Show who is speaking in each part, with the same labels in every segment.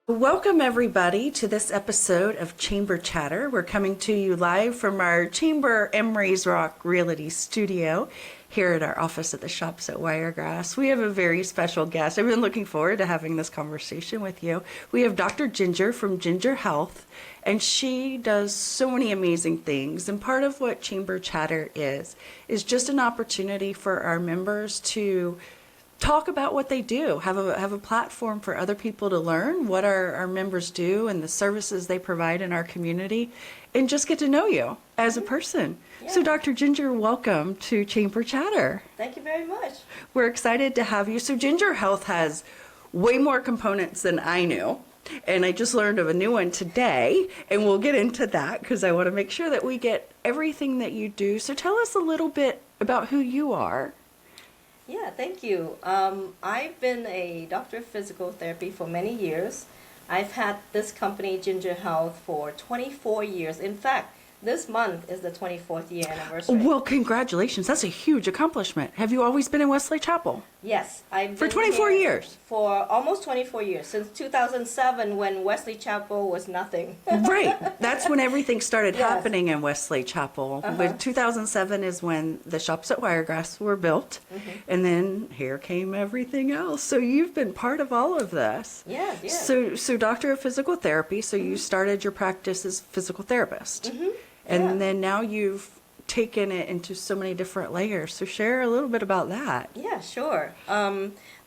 Speaker 1: Welcome, everybody, to this episode of Chamber Chatter. We're coming to you live from our Chamber Emery's Rock Realty Studio here at our office at the Shops at Wiregrass. We have a very special guest. I've been looking forward to having this conversation with you. We have Dr. Ginger from Ginger Health, and she does so many amazing things. And part of what Chamber Chatter is just an opportunity for our members to talk about what they do, have a platform for other people to learn what our members do and the services they provide in our community, and just get to know you as a person. Yeah. So Dr. Ginger, welcome to Chamber Chatter.
Speaker 2: Thank you very much.
Speaker 1: We're excited to have you. So Ginger Health has way more components than I knew, and I just learned of a new one today, and we'll get into that because I want to make sure that we get everything that you do. So tell us a little bit about who you are.
Speaker 2: Yeah, thank you. I've been a doctor of physical therapy for many years. I've had this company, Ginger Health, for 24 years. In fact, this month is the 24th year anniversary.
Speaker 1: Well, congratulations. That's a huge accomplishment. Have you always been in Wesley Chapel?
Speaker 2: Yes. I've been
Speaker 1: for 24 years?
Speaker 2: For almost 24 years, since 2007 when Wesley Chapel was nothing.
Speaker 1: Right. That's when everything started happening in Wesley Chapel. But 2007 is when the Shops at Wiregrass were built, and then here came everything else. So you've been part of all of this.
Speaker 2: Yeah.
Speaker 1: So Doctor of Physical Therapy, so you started your practice as physical therapist. And then now you've taken it into so many different layers. So share a little bit about that.
Speaker 2: Yeah, sure.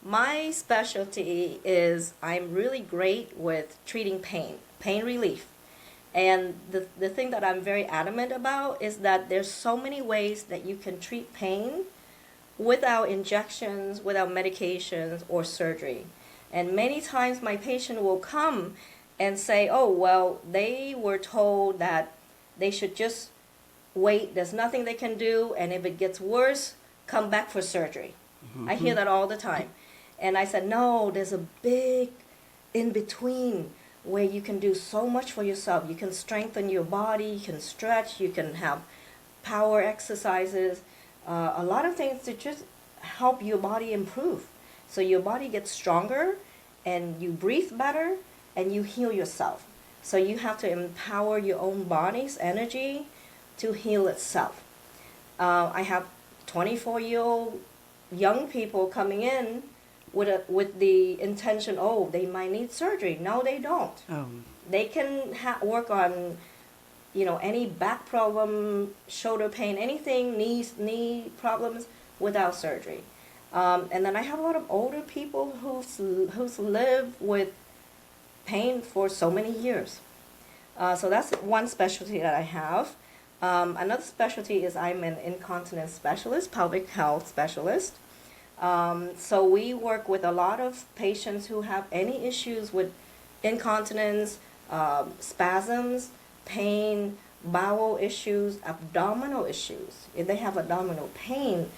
Speaker 2: My specialty is I'm really great with treating pain relief. And the thing that I'm very adamant about is that there's so many ways that you can treat pain without injections, without medications or surgery. And many times my patient will come and say, oh, well, they were told that they should just wait, there's nothing they can do, and if it gets worse, come back for surgery. I hear that all the time. And I said, no, there's a big in-between where you can do so much for yourself. You can strengthen your body, you can stretch, you can have power exercises, a lot of things to just help your body improve. So your body gets stronger, and you breathe better, and you heal yourself. So you have to empower your own body's energy to heal itself. I have 24-year-old young people coming in with the intention, oh, they might need surgery. No, they don't. They can work on, any back problem, shoulder pain, anything, knee problems without surgery. And then I have a lot of older people who's lived with pain for so many years. So that's one specialty that I have. Another specialty is I'm an incontinence specialist, pelvic health specialist. So we work with a lot of patients who have any issues with incontinence, spasms, pain, bowel issues, abdominal issues. If they have abdominal pain,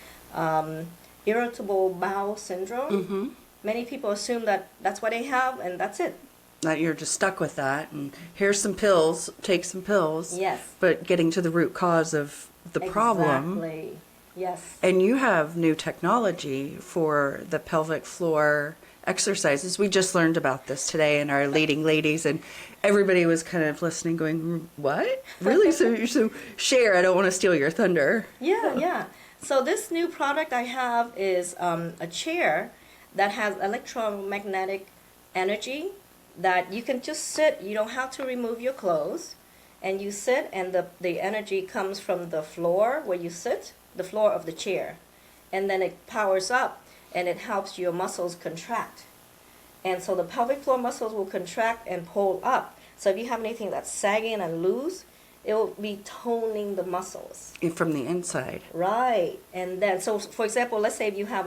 Speaker 2: irritable bowel syndrome, many people assume that that's what they have and that's it.
Speaker 1: That you're just stuck with that, and here's some pills, take some pills.
Speaker 2: Yes.
Speaker 1: But getting to the root cause of the problem.
Speaker 2: Exactly. Yes.
Speaker 1: And you have new technology for the pelvic floor exercises. We just learned about this today in our leading ladies, and everybody was kind of listening going, what? Really? So share, I don't want to steal your thunder.
Speaker 2: Yeah. So this new product I have is a chair that has electromagnetic energy that you can just sit. You don't have to remove your clothes, and you sit, and the energy comes from the floor where you sit, the floor of the chair, and then it powers up and it helps your muscles contract. And so the pelvic floor muscles will contract and pull up. So if you have anything that's sagging and loose, it will be toning the muscles
Speaker 1: from the inside.
Speaker 2: Right. And then, so for example, let's say if you have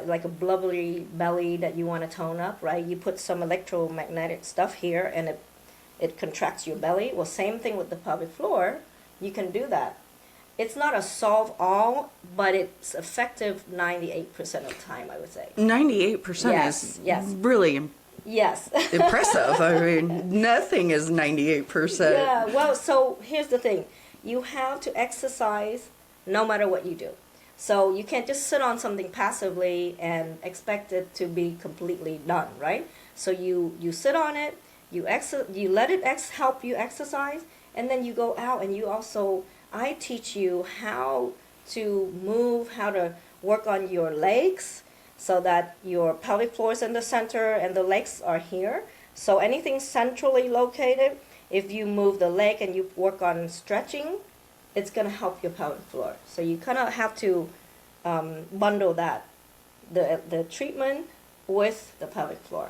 Speaker 2: like a blubbery belly that you want to tone up, right? You put some electromagnetic stuff here, and it contracts your belly. Well, same thing with the pelvic floor. You can do that. It's not a solve all, but it's effective 98% of the time, I would say.
Speaker 1: 98% is really impressive. I mean, nothing is 98%.
Speaker 2: Yeah, well, so here's the thing. You have to exercise no matter what you do. So you can't just sit on something passively and expect it to be completely done, right? So you sit on it, you let it help you exercise, and then you go out and I teach you how to move, how to work on your legs so that your pelvic floor is in the center and the legs are here. So anything centrally located, if you move the leg and you work on stretching, it's going to help your pelvic floor. So you kind of have to bundle that, the treatment with the pelvic floor.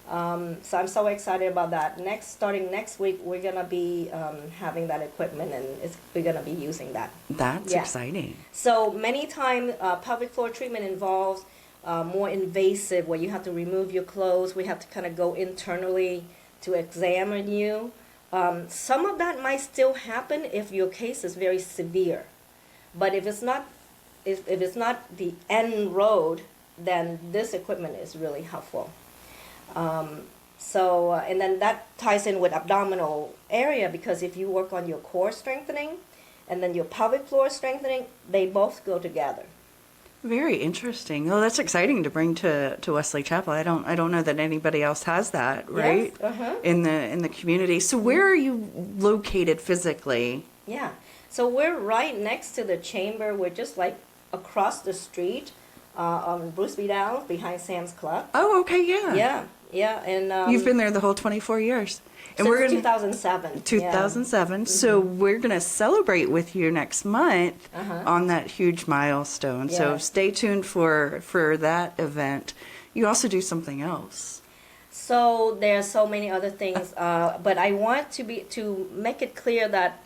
Speaker 2: So I'm so excited about that. Starting next week, we're gonna be having that equipment, and we're gonna be using that.
Speaker 1: That's exciting.
Speaker 2: So many times, pelvic floor treatment involves more invasive, where you have to remove your clothes. We have to kind of go internally to examine you. Some of that might still happen if your case is very severe, but if it's not the end road, then this equipment is really helpful. And then that ties in with abdominal area, because if you work on your core strengthening and then your pelvic floor strengthening, they both go together.
Speaker 1: Very interesting. Oh, that's exciting to bring to Wesley Chapel. I don't know that anybody else has that, right?
Speaker 2: Yes,
Speaker 1: In the community. So where are you located physically?
Speaker 2: Yeah. So we're right next to the chamber. We're just like across the street on Bruce B. Downs behind Sam's Club.
Speaker 1: Oh, okay, yeah.
Speaker 2: Yeah, and
Speaker 1: You've been there the whole 24 years. And
Speaker 2: since
Speaker 1: we're gonna
Speaker 2: 2007.
Speaker 1: 2007. So we're going to celebrate with you next month on that huge milestone. So stay tuned for that event. You also do something else.
Speaker 2: So there's so many other things, but I want to make it clear that,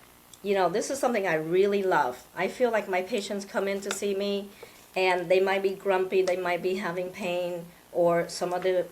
Speaker 2: this is something I really love. I feel like my patients come in to see me, and they might be grumpy, they might be having pain or some other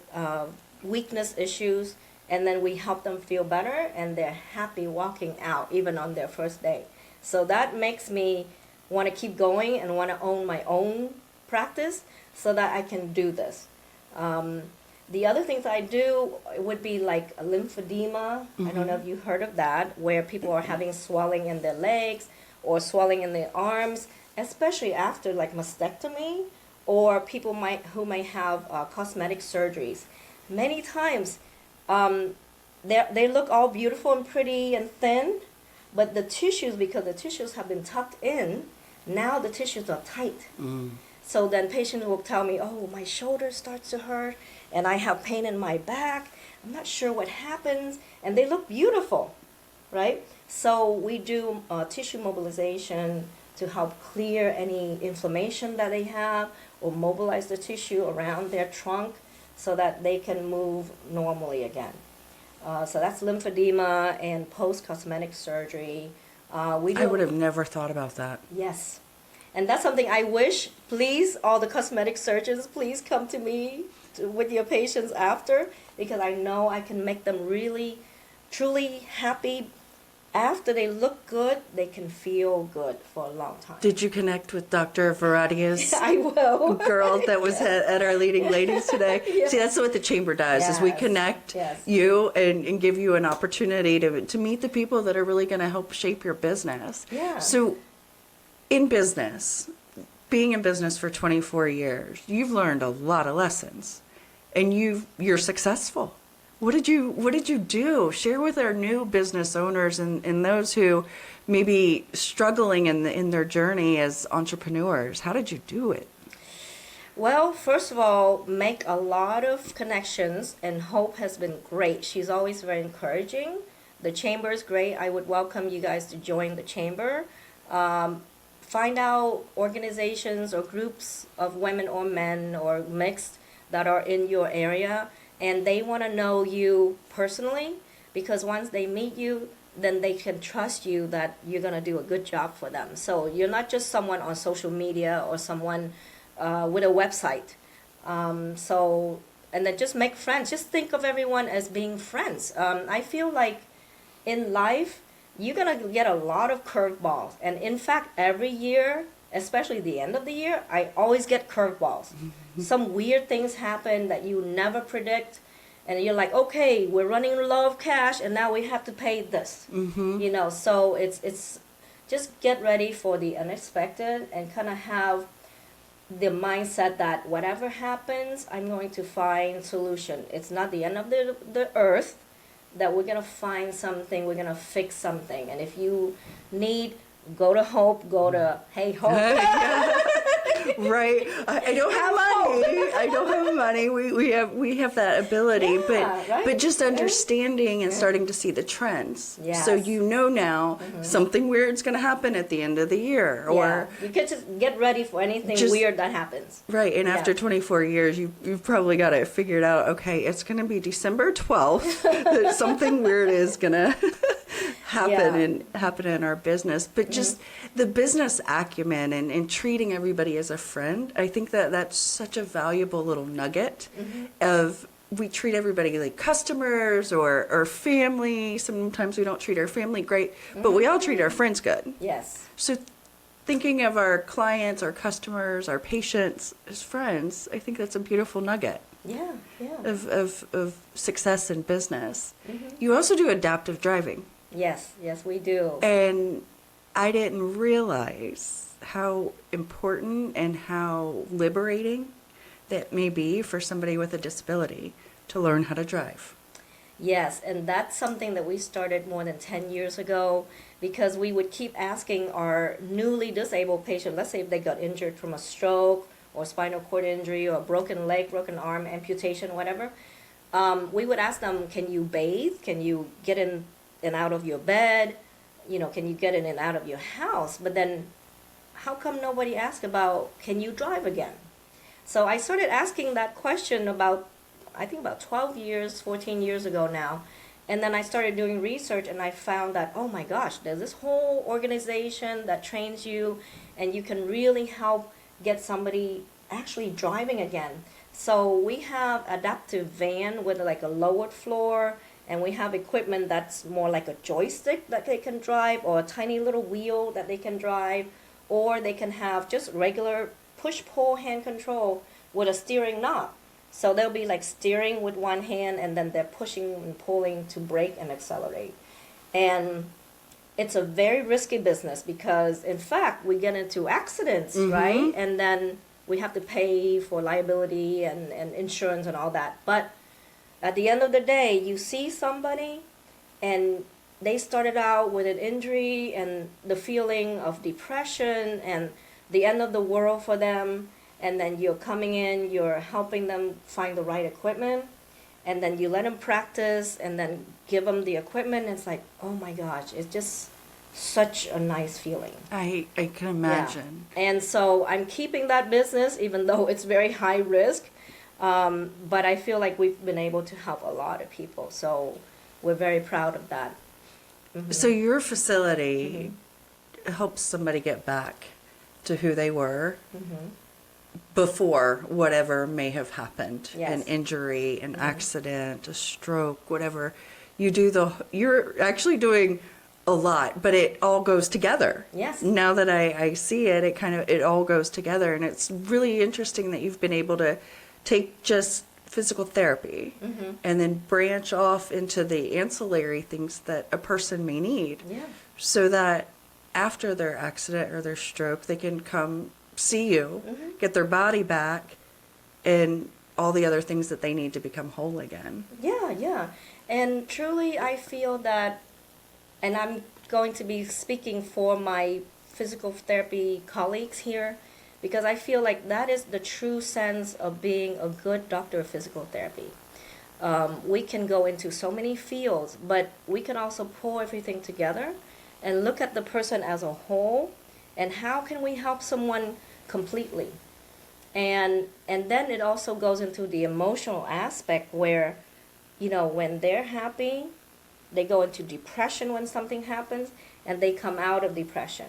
Speaker 2: weakness issues, and then we help them feel better, and they're happy walking out even on their first day. So that makes me want to keep going and want to own my own practice so that I can do this. The other things I do would be like lymphedema. I don't know if you heard of that, where people are having swelling in their legs or swelling in their arms, especially after like mastectomy, or people who might have cosmetic surgeries. Many times, they look all beautiful and pretty and thin, but the tissues, because the tissues have been tucked in, now the tissues are tight. So then patients will tell me, oh, my shoulder starts to hurt, and I have pain in my back. I'm not sure what happens, and they look beautiful, right? So we do tissue mobilization to help clear any inflammation that they have, or mobilize the tissue around their trunk so that they can move normally again. So that's lymphedema and post-cosmetic surgery.
Speaker 1: I would have never thought about that.
Speaker 2: Yes. And that's something I wish, please, all the cosmetic surgeons, please come to me with your patients after, because I know I can make them really, truly happy. After they look good, they can feel good for a long time.
Speaker 1: Did you connect with Dr. Varadia's
Speaker 2: I will.
Speaker 1: girl that was at our Leading Ladies today?
Speaker 2: Yeah.
Speaker 1: See, that's what the chamber does, is we connect you and give you an opportunity to meet the people that are really going to help shape your business.
Speaker 2: Yeah.
Speaker 1: So in business, being in business for 24 years, you've learned a lot of lessons, and you're successful. What did you do? Share with our new business owners and those who may be struggling in their journey as entrepreneurs. How did you do it?
Speaker 2: Well, first of all, make a lot of connections, and Hope has been great. She's always very encouraging. The chamber is great. I would welcome you guys to join the chamber. Find out organizations or groups of women or men or mixed that are in your area, and they want to know you personally, because once they meet you, then they can trust you that you're going to do a good job for them. So you're not just someone on social media or someone with a website. And then just make friends. Just think of everyone as being friends. I feel like in life, you're going to get a lot of curveballs. And in fact, every year, especially the end of the year, I always get curveballs. Some weird things happen that you never predict. And you're like, okay, we're running low of cash, and now we have to pay this. You know, so it's just get ready for the unexpected and kind of have the mindset that whatever happens, I'm going to find solution. It's not the end of the earth, that we're going to find something, we're going to fix something. And if you need, go to Hope, go to Hey Hope.
Speaker 1: Right. I don't have money. I don't have money. We have that ability,
Speaker 2: Yeah, right?
Speaker 1: but just understanding and starting to see the trends.
Speaker 2: Yes.
Speaker 1: So you know now something weird's going to happen at the end of the year, or
Speaker 2: Yeah. You can just get ready for anything
Speaker 1: Just-
Speaker 2: weird that happens.
Speaker 1: right. And
Speaker 2: Yeah.
Speaker 1: after 24 years, you've probably got it figured out. Okay, it's going to be December 12th that something weird is going to happen in our business. But just the business acumen and treating everybody as a friend, I think that's such a valuable little nugget of, we treat everybody like customers or family. Sometimes we don't treat our family great, but we all treat our friends good.
Speaker 2: Yes.
Speaker 1: So thinking of our clients, our customers, our patients as friends, I think that's a beautiful nugget
Speaker 2: Yeah, yeah.
Speaker 1: of success in business. You also do adaptive driving.
Speaker 2: Yes, yes, we do.
Speaker 1: And I didn't realize how important and how liberating that may be for somebody with a disability to learn how to drive.
Speaker 2: Yes, and that's something that we started more than 10 years ago, because we would keep asking our newly disabled patient, let's say if they got injured from a stroke or spinal cord injury or a broken leg, broken arm, amputation, whatever, we would ask them, can you bathe? Can you get in and out of your bed? You know, can you get in and out of your house? But then how come nobody asked about, can you drive again? So I started asking that question about, I think about 12 years, 14 years ago now. And then I started doing research, and I found that, oh my gosh, there's this whole organization that trains you, and you can really help get somebody actually driving again. So we have adaptive van with like a lowered floor, and we have equipment that's more like a joystick that they can drive, or a tiny little wheel that they can drive, or they can have just regular push-pull hand control with a steering knob. So they'll be like steering with one hand, and then they're pushing and pulling to brake and accelerate. And it's a very risky business because, in fact, we get into accidents, right? And then we have to pay for liability and insurance and all that. But at the end of the day, you see somebody and they started out with an injury and the feeling of depression and the end of the world for them. And then you're coming in, you're helping them find the right equipment, and then you let them practice and then give them the equipment. It's like, oh my gosh, it's just such a nice feeling.
Speaker 1: I can imagine.
Speaker 2: Yeah. And so I'm keeping that business, even though it's very high risk. But I feel like we've been able to help a lot of people. So we're very proud of that.
Speaker 1: So your facility helps somebody get back to who they were before whatever may have happened.
Speaker 2: Yes.
Speaker 1: An injury, an accident, a stroke, whatever. You're actually doing a lot, but it all goes together.
Speaker 2: Yes.
Speaker 1: Now that I see it, it all goes together, and it's really interesting that you've been able to take just physical therapy and then branch off into the ancillary things that a person may need.
Speaker 2: Yeah.
Speaker 1: So that after their accident or their stroke, they can come see you, get their body back, and all the other things that they need to become whole again.
Speaker 2: Yeah, yeah. And truly, I feel that, and I'm going to be speaking for my physical therapy colleagues here, because I feel like that is the true sense of being a good doctor of physical therapy. We can go into so many fields, but we can also pull everything together and look at the person as a whole, and how can we help someone completely. And then it also goes into the emotional aspect where, you know, when they're happy, they go into depression when something happens, and they come out of depression.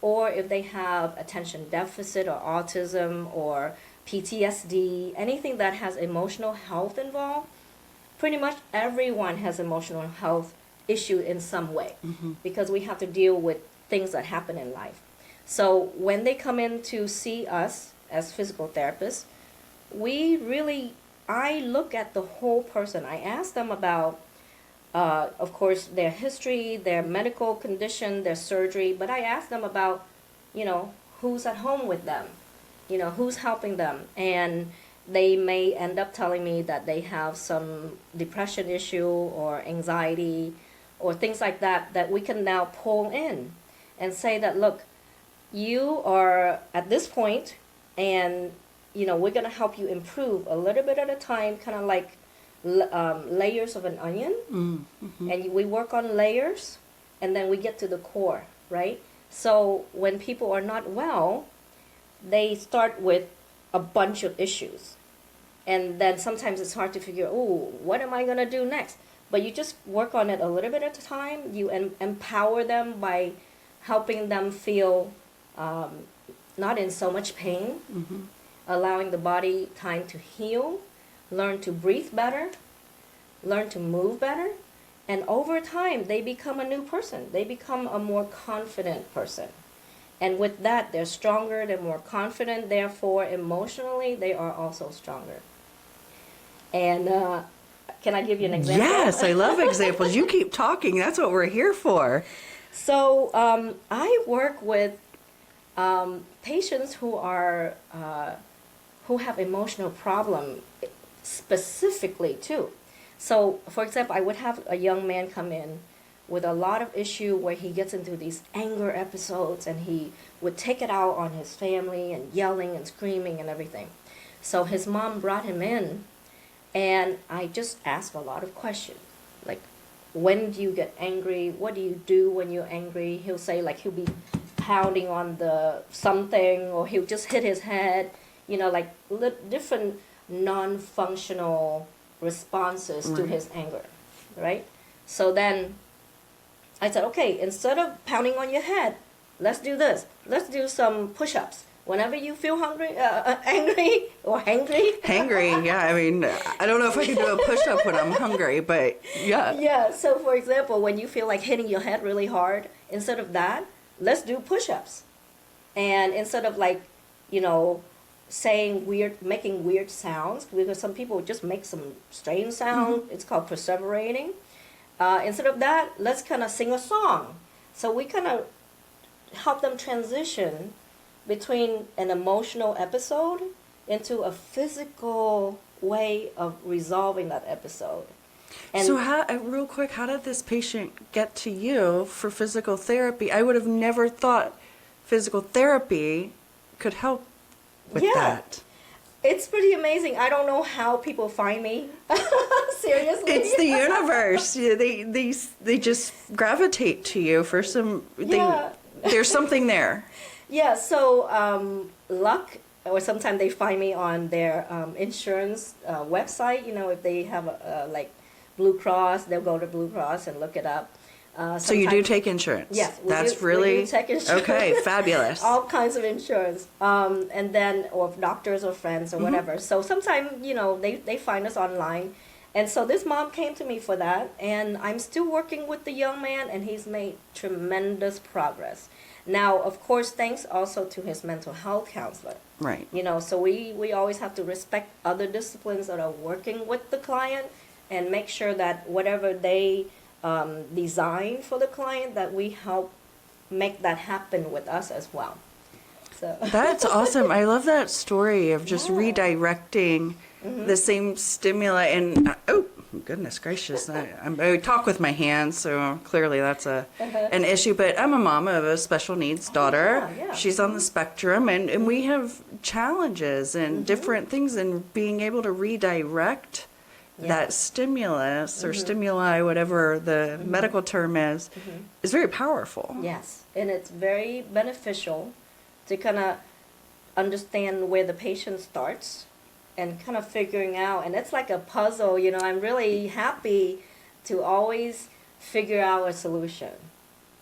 Speaker 2: Or if they have attention deficit or autism or PTSD, anything that has emotional health involved, pretty much everyone has emotional health issue in some way, because we have to deal with things that happen in life. So when they come in to see us as physical therapists, I look at the whole person. I ask them about, of course, their history, their medical condition, their surgery, but I ask them about, you know, who's at home with them. who's helping them, and they may end up telling me that they have some depression issue or anxiety or things like that, that we can now pull in and say that, look, you are at this point, and we're going to help you improve a little bit at a time, kind of like layers of an onion. Mm-hmm. And we work on layers, and then we get to the core, right? So when people are not well, they start with a bunch of issues, and then sometimes it's hard to figure, oh, what am I going to do next? But you just work on it a little bit at a time. You empower them by helping them feel not in so much pain, mm-hmm. allowing the body time to heal, learn to breathe better, learn to move better, and over time they become a new person. They become a more confident person. And with that, they're stronger, they're more confident, therefore emotionally they are also stronger. And can I give you an example?
Speaker 1: Yes, I love examples. You keep talking. That's what we're here for.
Speaker 2: So I work with patients who have emotional problem specifically too. So, for example, I would have a young man come in with a lot of issue where he gets into these anger episodes, and he would take it out on his family and yelling and screaming and everything. So his mom brought him in, and I just asked a lot of questions, like, when do you get angry? What do you do when you're angry? He'll say, like, he'll be pounding on the something, or he'll just hit his head, like different non-functional responses to his anger, right? So then I said, okay, instead of pounding on your head, let's do this. Let's do some push-ups. Whenever you feel hungry, angry or hangry.
Speaker 1: Hangry, yeah. I mean, I don't know if I can do a push-up when I'm hungry, but yeah.
Speaker 2: Yeah, so for example, when you feel like hitting your head really hard, instead of that, let's do push-ups. And instead of making weird sounds, because some people just make some strange sound, mm-hmm. It's called perseverating. Instead of that, let's kind of sing a song. So we kind of help them transition between an emotional episode into a physical way of resolving that episode. And
Speaker 1: so real quick, how did this patient get to you for physical therapy? I would have never thought physical therapy could help with that.
Speaker 2: It's pretty amazing. I don't know how people find me. Seriously.
Speaker 1: It's the universe. They just gravitate to you for some. There's something there.
Speaker 2: Yeah. So luck, or sometimes they find me on their insurance website. If they have like Blue Cross, they'll go to Blue Cross and look it up.
Speaker 1: So you do take insurance?
Speaker 2: Yes.
Speaker 1: We do
Speaker 2: take insurance.
Speaker 1: Okay, fabulous.
Speaker 2: All kinds of insurance. And then, or doctors or friends or whatever. Mm-hmm. So sometimes, they find us online. And so this mom came to me for that. And I'm still working with the young man, and he's made tremendous progress. Now, of course, thanks also to his mental health counselor.
Speaker 1: Right.
Speaker 2: So we always have to respect other disciplines that are working with the client and make sure that whatever they design for the client, that we help make that happen with us as well. So
Speaker 1: that's awesome. I love that story of just redirecting the same stimuli. And oh goodness gracious, I talk with my hands, so clearly that's an issue. But I'm a mama of a special needs daughter.
Speaker 2: Yeah.
Speaker 1: She's on the spectrum, and we have challenges and different things, and being able to redirect that stimulus or stimuli, whatever the medical term is very powerful.
Speaker 2: Yes, and it's very beneficial to kind of understand where the patient starts and kind of figuring out, and it's like a puzzle, I'm really happy to always figure out a solution.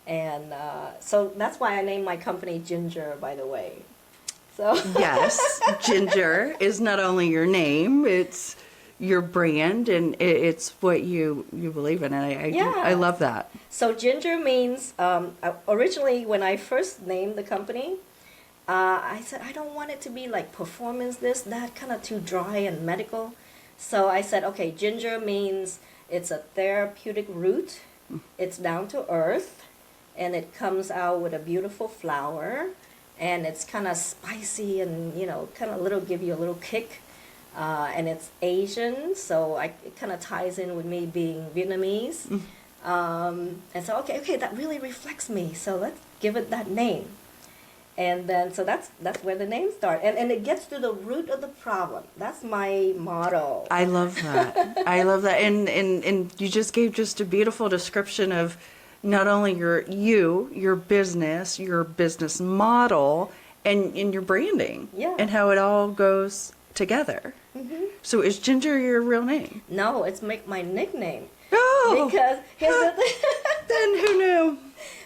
Speaker 2: And so that's why I named my company Ginger, by the way. So
Speaker 1: yes, Ginger is not only your name, it's your brand, and it's what you believe in, and I love that.
Speaker 2: So Ginger means, originally when I first named the company, I said I don't want it to be like performance this, that, kind of too dry and medical. So I said, okay, Ginger means it's a therapeutic root, it's down to earth, and it comes out with a beautiful flower, and it's kind of spicy and kind of give you a little kick. And it's Asian, so it kind of ties in with me being Vietnamese. And so okay, that really reflects me. So let's give it that name. And then so that's where the name starts, and it gets to the root of the problem. That's my motto.
Speaker 1: I love that. I love that. And you just gave just a beautiful description of not only your business model, and your branding,
Speaker 2: Yeah.
Speaker 1: and how it all goes together. So is Ginger your real name?
Speaker 2: No, it's my nickname.
Speaker 1: Oh,
Speaker 2: Because here's the thing.
Speaker 1: then who knew?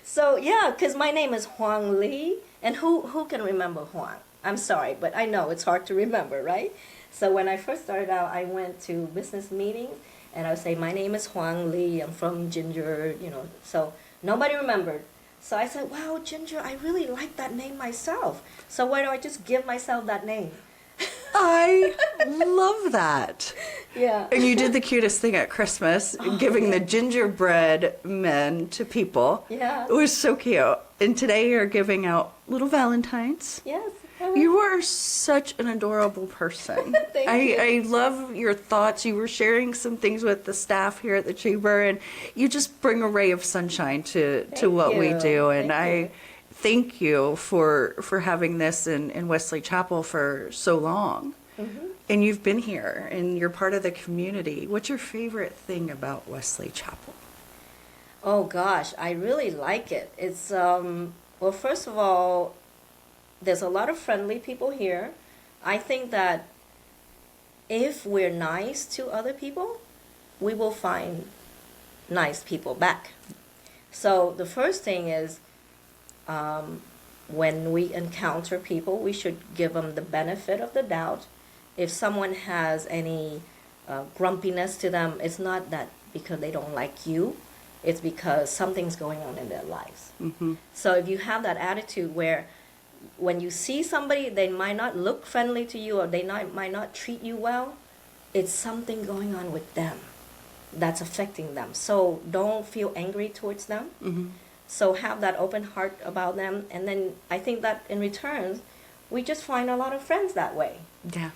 Speaker 2: So yeah, because my name is Hoang Lee, and who can remember Hoang? I'm sorry, but I know it's hard to remember, right? So when I first started out, I went to business meetings, and I would say, my name is Hoang Lee, I'm from Ginger, so nobody remembered. So I said, wow, Ginger, I really like that name myself. So why don't I just give myself that name?
Speaker 1: I love that.
Speaker 2: Yeah.
Speaker 1: And you did the cutest thing at Christmas, giving the gingerbread men to people.
Speaker 2: Yeah.
Speaker 1: It was so cute. And today you're giving out little Valentines.
Speaker 2: Yes.
Speaker 1: You are such an adorable person.
Speaker 2: Thank you.
Speaker 1: I love your thoughts. You were sharing some things with the staff here at the chamber, and you just bring a ray of sunshine to what we
Speaker 2: you.
Speaker 1: do. And
Speaker 2: Thank you.
Speaker 1: I thank you for having this in Wesley Chapel for so long. And you've been here, and you're part of the community. What's your favorite thing about Wesley Chapel?
Speaker 2: Oh gosh, I really like it. It's well, first of all, there's a lot of friendly people here. I think that if we're nice to other people, we will find nice people back. So the first thing is, when we encounter people, we should give them the benefit of the doubt. If someone has any grumpiness to them, it's not that because they don't like you, it's because something's going on in their lives. So if you have that attitude where when you see somebody, they might not look friendly to you, or they might not treat you well, it's something going on with them that's affecting them. So don't feel angry towards them. So have that open heart about them, and then I think that in return, we just find a lot of friends that way.
Speaker 1: Yeah.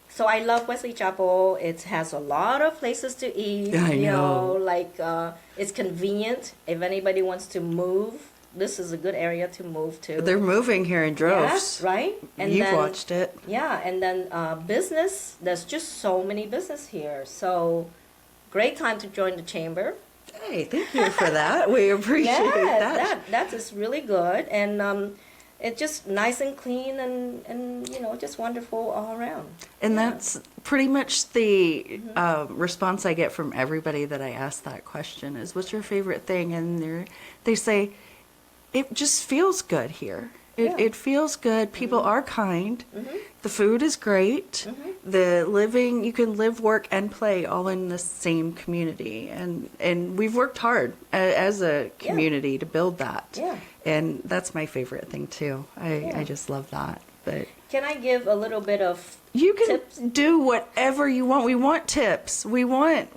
Speaker 2: So I love Wesley Chapel. It has a lot of places to eat.
Speaker 1: I know.
Speaker 2: It's convenient. If anybody wants to move, this is a good area to move to.
Speaker 1: They're moving here in droves.
Speaker 2: Yes, right? And
Speaker 1: You've
Speaker 2: then,
Speaker 1: watched it.
Speaker 2: Yeah, and then business, there's just so many business here. So great time to join the chamber.
Speaker 1: Hey, thank you for that. We appreciate that.
Speaker 2: That is really good. And it's just nice and clean and just wonderful all around.
Speaker 1: And
Speaker 2: Yeah.
Speaker 1: that's pretty much the response I get from everybody that I ask that question is, what's your favorite thing? And they say, it just feels good here. It feels good. People are kind. The food is great. The living, you can live, work, and play all in the same community. And we've worked hard as a community to build that.
Speaker 2: Yeah.
Speaker 1: And that's my favorite thing too. I just love that. But
Speaker 2: Can I give a little bit of
Speaker 1: you can
Speaker 2: tips?
Speaker 1: do whatever you want. We want tips. We want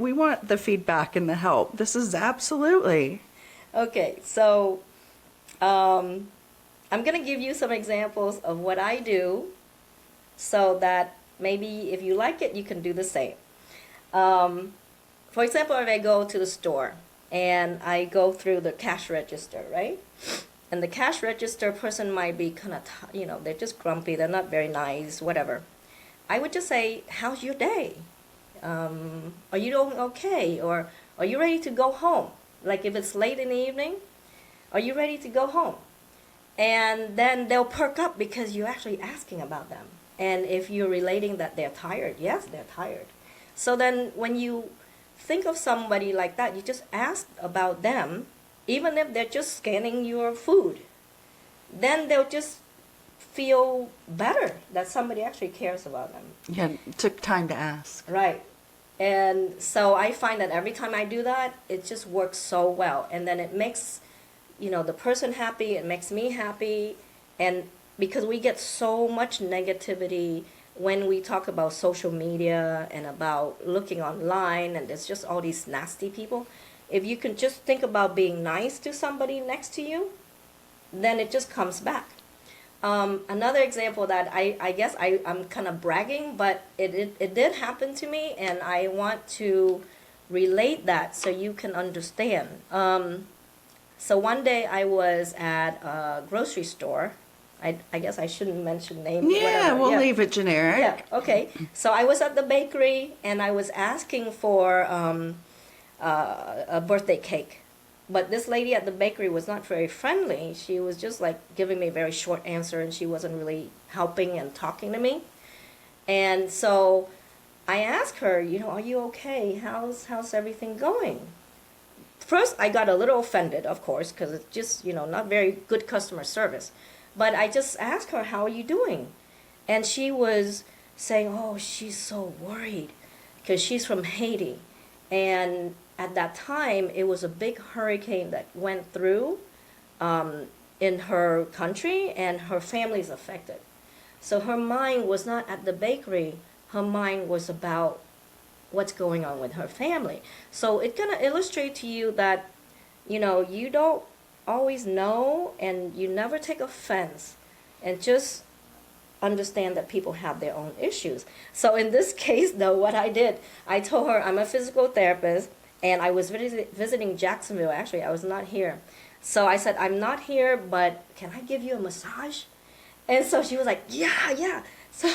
Speaker 1: the feedback and the help. This is absolutely.
Speaker 2: Okay, so I'm going to give you some examples of what I do so that maybe if you like it, you can do the same. For example, if I go to the store and I go through the cash register, right? And the cash register person might be kind of, they're just grumpy, they're not very nice, whatever. I would just say, how's your day? Are you doing okay? Or are you ready to go home? Like if it's late in the evening, are you ready to go home? And then they'll perk up because you're actually asking about them. And if you're relating that they're tired, yes, they're tired. So then when you think of somebody like that, you just ask about them, even if they're just scanning your food. Then they'll just feel better that somebody actually cares about them.
Speaker 1: Yeah, it took time to ask.
Speaker 2: Right. And so I find that every time I do that, it just works so well. And then it makes, the person happy, it makes me happy. And because we get so much negativity when we talk about social media and about looking online, and there's just all these nasty people. If you can just think about being nice to somebody next to you, then it just comes back. Another example that I guess I'm kind of bragging, but it did happen to me, and I want to relate that so you can understand. So one day I was at a grocery store. I guess I shouldn't mention names.
Speaker 1: Yeah,
Speaker 2: whatever.
Speaker 1: we'll leave it generic.
Speaker 2: Yeah, okay. So I was at the bakery and I was asking for a birthday cake. But this lady at the bakery was not very friendly. She was just like giving me a very short answer and she wasn't really helping and talking to me. And so I asked her, are you okay? How's everything going? First, I got a little offended, of course, because it's just, not very good customer service. But I just asked her, how are you doing? And she was saying, oh, she's so worried because she's from Haiti. And at that time, it was a big hurricane that went through in her country, and her family's affected. So her mind was not at the bakery. Her mind was about what's going on with her family. So it kind of illustrates to you that, you don't always know, and you never take offense, and just understand that people have their own issues. So in this case, though, what I did, I told her I'm a physical therapist, and I was visiting Jacksonville. Actually, I was not here. So I said, I'm not here, but can I give you a massage? And so she was like, yeah. So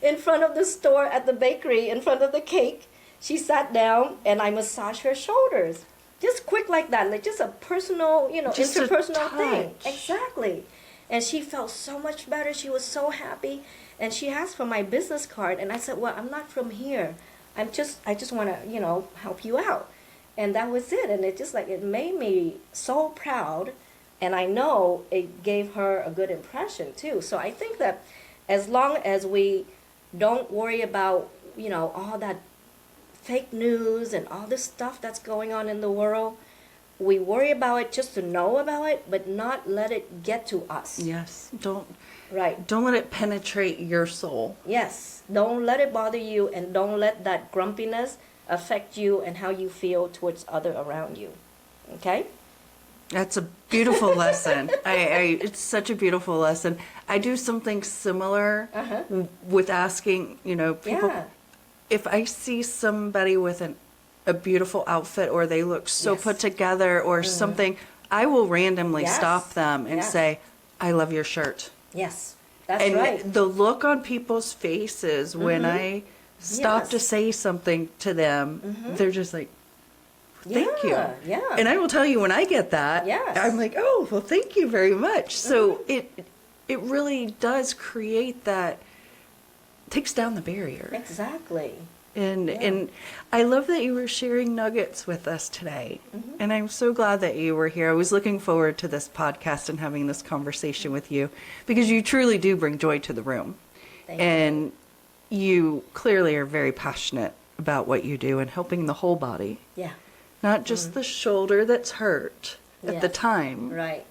Speaker 2: in front of the store at the bakery, in front of the cake, she sat down and I massaged her shoulders. Just quick like that, like just a personal,
Speaker 1: Just
Speaker 2: interpersonal
Speaker 1: a
Speaker 2: thing.
Speaker 1: touch.
Speaker 2: Exactly. And she felt so much better. She was so happy. And she asked for my business card. And I said, well, I'm not from here. I just want to, help you out. And that was it. And it made me so proud. And I know it gave her a good impression too. So I think that as long as we don't worry about, all that fake news and all this stuff that's going on in the world, we worry about it just to know about it, but not let it get to us.
Speaker 1: Yes.
Speaker 2: Right.
Speaker 1: Don't let it penetrate your soul.
Speaker 2: Yes. Don't let it bother you, and don't let that grumpiness affect you and how you feel towards other around you. Okay?
Speaker 1: That's a beautiful lesson. It's such a beautiful lesson. I do something similar with asking, people.
Speaker 2: Yeah.
Speaker 1: If I see somebody with a beautiful outfit, or they look so
Speaker 2: Yes.
Speaker 1: put together or something, I will randomly
Speaker 2: Yes.
Speaker 1: stop them and
Speaker 2: Yes.
Speaker 1: say, I love your shirt.
Speaker 2: Yes. That's
Speaker 1: And
Speaker 2: right.
Speaker 1: the look on people's faces when I stop
Speaker 2: Yes.
Speaker 1: to say something to them, they're just like, thank you.
Speaker 2: Yeah.
Speaker 1: And I will tell you, when I get that,
Speaker 2: Yes.
Speaker 1: I'm like, oh, well, thank you very much. So it really does create that, takes down the barrier.
Speaker 2: Exactly.
Speaker 1: And I love that you were sharing nuggets with us today. And I'm so glad that you were here. I was looking forward to this podcast and having this conversation with you, because you truly do bring joy to the room.
Speaker 2: Thank you.
Speaker 1: And you clearly are very passionate about what you do and helping the whole body,
Speaker 2: Yeah.
Speaker 1: not just the shoulder that's hurt at the
Speaker 2: Yes.
Speaker 1: time,
Speaker 2: Right.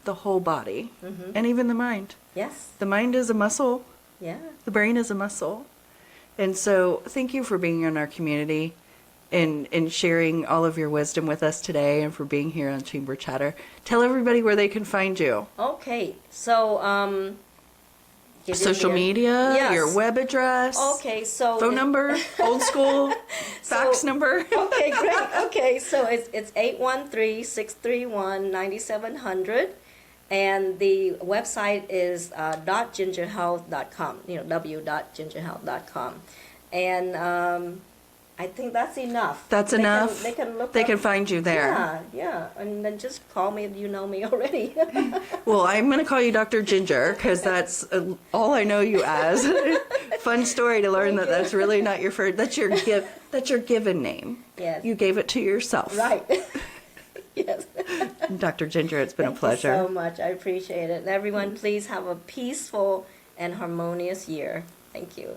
Speaker 1: the whole body, and even the mind.
Speaker 2: Yes.
Speaker 1: The mind is a muscle.
Speaker 2: Yeah.
Speaker 1: The brain is a muscle. And so thank you for being in our community and sharing all of your wisdom with us today, and for being here on Chamber Chatter. Tell everybody where they can find you.
Speaker 2: Okay. So, give you
Speaker 1: Social
Speaker 2: your-
Speaker 1: media,
Speaker 2: Yes.
Speaker 1: your web address,
Speaker 2: Okay. So
Speaker 1: phone number, old school, fax number.
Speaker 2: Okay, great. Okay, so it's 813-631-9700, and the website is .gingerhealth.com. w.gingerhealth.com, and I think that's enough.
Speaker 1: That's
Speaker 2: They
Speaker 1: enough.
Speaker 2: They can look.
Speaker 1: They
Speaker 2: up-
Speaker 1: can find you there.
Speaker 2: Yeah, and then just call me if you know me already.
Speaker 1: Well, I'm going to call you Dr. Ginger, because that's all I know you as. Fun story to learn that that's really not your first. That's your given name.
Speaker 2: Yes.
Speaker 1: You gave it to yourself.
Speaker 2: Right. Yes.
Speaker 1: Dr. Ginger, it's been a
Speaker 2: Thank
Speaker 1: pleasure.
Speaker 2: you so much. I appreciate it. And everyone, please have a peaceful and harmonious year. Thank you.